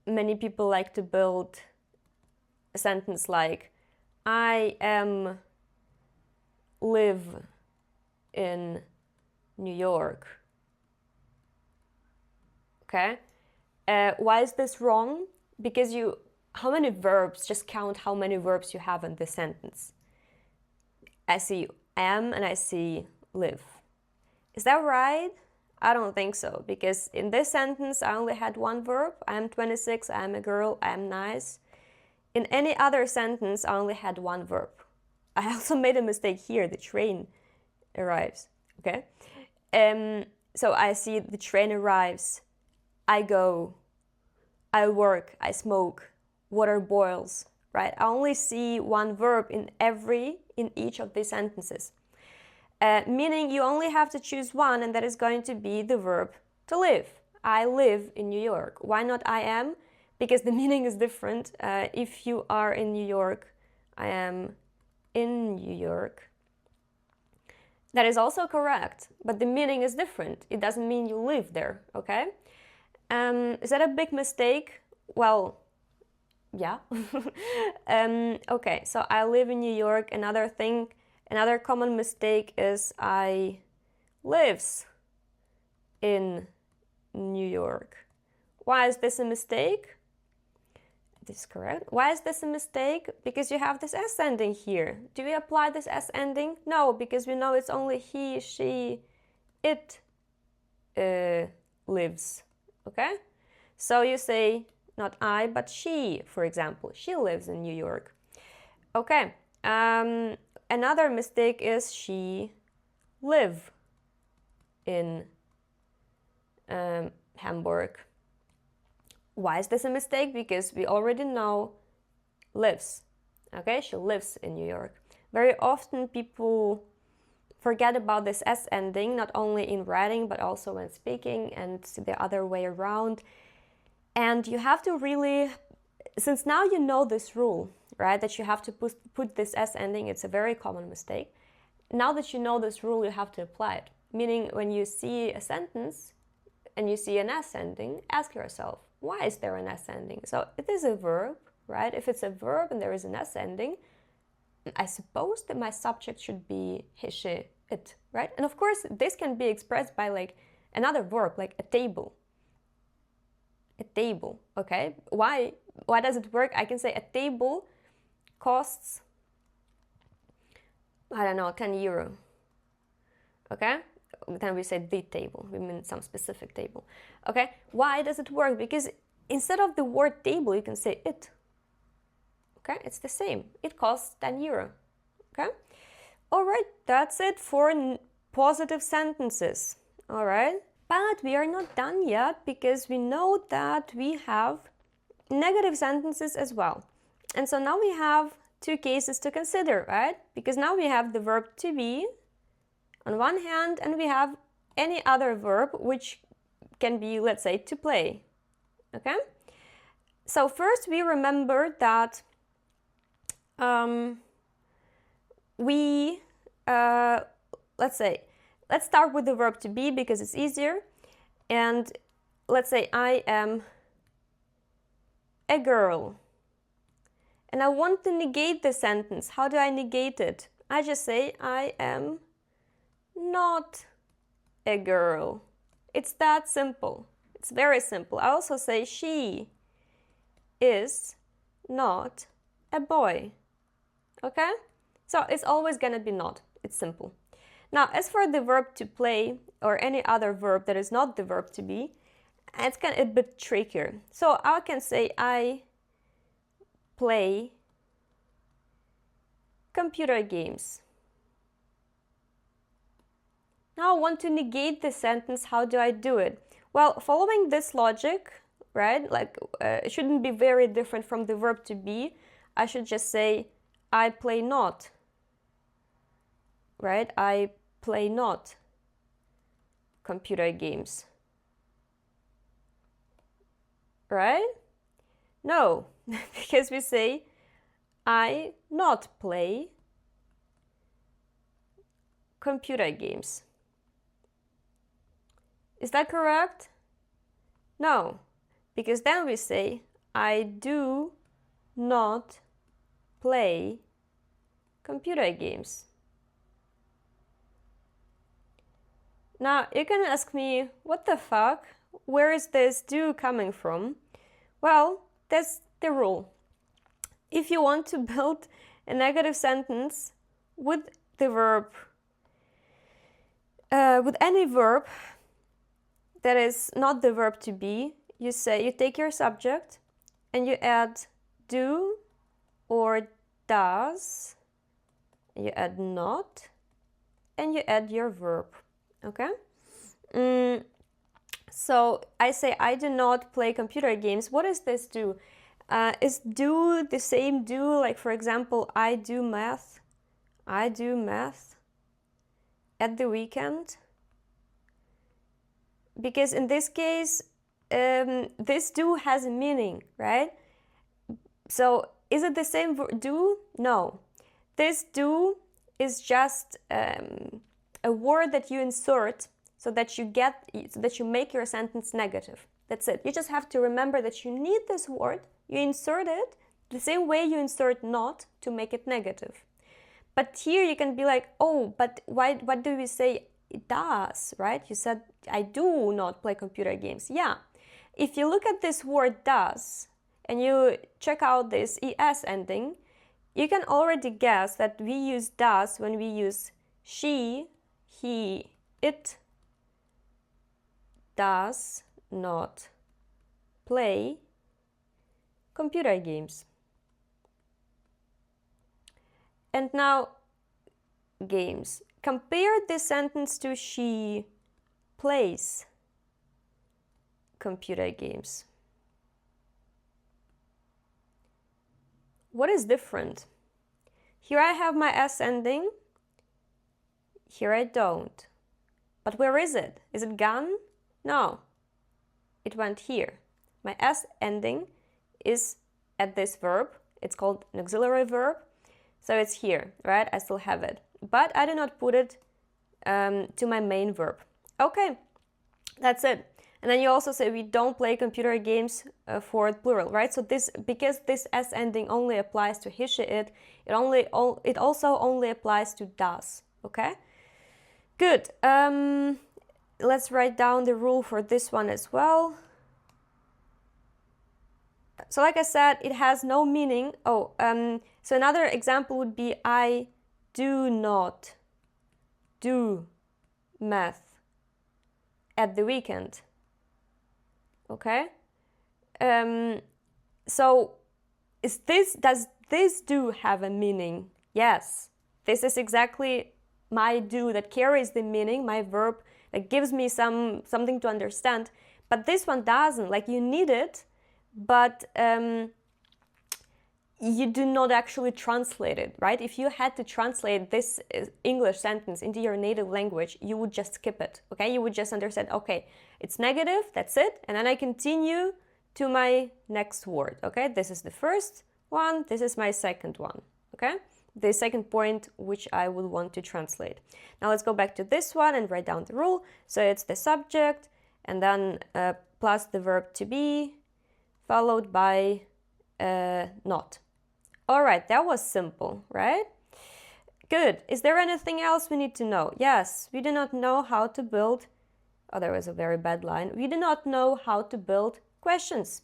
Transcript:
many people like to build a sentence like, I am live in New York. Okay? Why is this wrong? Because how many verbs, just count how many verbs you have in this sentence. I see am and I see live. Is that right? I don't think so, because in this sentence I only had one verb. I am 26, I am a girl, I am nice. In any other sentence I only had one verb. I also made a mistake here, the train arrives, okay? So I see the train arrives, I go, I work, I smoke, water boils, right? I only see one verb in each of these sentences. Meaning you only have to choose one, and that is going to be the verb to live. I live in New York. Why not I am? Because the meaning is different. If you are in New York, I am in New York. That is also correct, but the meaning is different. It doesn't mean you live there, okay? Is that a big mistake? Well, yeah. Okay, so I live in New York. Another common mistake is I lives in New York. Why is this a mistake? This is correct. Why is this a mistake? Because you have this S ending here. Do we apply this S ending? No, because we know it's only he, she, it lives. Okay? So you say not I, but she, for example. She lives in New York. Okay. Another mistake is she live in Hamburg. Why is this a mistake? Because we already know lives. Okay, she lives in New York. Very often people forget about this S ending, not only in writing, but also when speaking, and the other way around. And you have to really, since now you know this rule, right, that you have to put this S ending, it's a very common mistake. Now that you know this rule, you have to apply it. Meaning, when you see a sentence and you see an S ending, ask yourself, why is there an S ending? So it is a verb, right? If it's a verb and there is an S ending, I suppose that my subject should be he, she, it, right? And of course, this can be expressed by like another verb, like a table. A table, okay? Why does it work? I can say a table costs, I don't know, 10 euro, okay? Then we say the table, we mean some specific table, okay? Why does it work? Because instead of the word table, you can say it, okay? It's the same. It costs 10 euro, okay? All right, that's it for positive sentences, all right? But we are not done yet, because we know that we have negative sentences as well. And so now we have two cases to consider, right? Because now we have the verb to be on one hand, and we have any other verb, which can be, let's say, to play, okay? So first we remember that let's start with the verb to be, because it's easier. And let's say I am a girl. And I want to negate the sentence. How do I negate it? I just say I am not a girl. It's that simple. It's very simple. I also say she is not a boy. Okay? So it's always gonna be not. It's simple. Now, as for the verb to play, or any other verb that is not the verb to be, it's kind of a bit trickier. So I can say I play computer games. Now I want to negate the sentence. How do I do it? Well, following this logic, right, like it shouldn't be very different from the verb to be. I should just say I play not, right? I play not computer games, right? No, because we say I not play computer games. Is that correct? No, because then we say I do not play computer games. Now, you can ask me, what the fuck? Where is this do coming from? Well, that's the rule. If you want to build a negative sentence with the verb, with any verb that is not the verb to be, you take your subject and you add do or does, you add not, and you add your verb. Okay? So I say I do not play computer games. What is this do? Is do the same do, like for example, I do math at the weekend? Because in this case, this do has a meaning, right? So is it the same do? No. This do is just a word that you insert so that you make your sentence negative. That's it. You just have to remember that you need this word. You insert it the same way you insert not to make it negative. But here you can be like, oh, but what do we say it does, right? You said, I do not play computer games. Yeah. If you look at this word does, and you check out this es ending, you can already guess that we use does when we use she, he, it does not play computer games. And now, games. Compare this sentence to she plays computer games. What is different? Here I have my S ending. Here I don't. But where is it? Is it gone? No. It went here. My S ending is at this verb. It's called an auxiliary verb. So it's here, right? I still have it. But I did not put it to my main verb. Okay, that's it. And then you also say we don't play computer games for plural, right? So because this S ending only applies to he, she, it also only applies to does, okay? Good. Let's write down the rule for this one as well. So like I said, it has no meaning. So another example would be I do not do math at the weekend. Okay? So does this do have a meaning? Yes. This is exactly my do that carries the meaning, my verb that gives me something to understand. But this one doesn't. Like you need it, but you do not actually translate it, right? If you had to translate this English sentence into your native language, you would just skip it, okay? You would just understand, okay, it's negative, that's it, and then I continue to my next word, okay? This is the first one, this is my second one, okay? The second point which I would want to translate. Now let's go back to this one and write down the rule. So it's the subject, and then plus the verb to be, followed by not. All right, that was simple, right? Good. Is there anything else we need to know? Yes, we do not know how to build... Oh, there was a very bad line. We do not know how to build questions.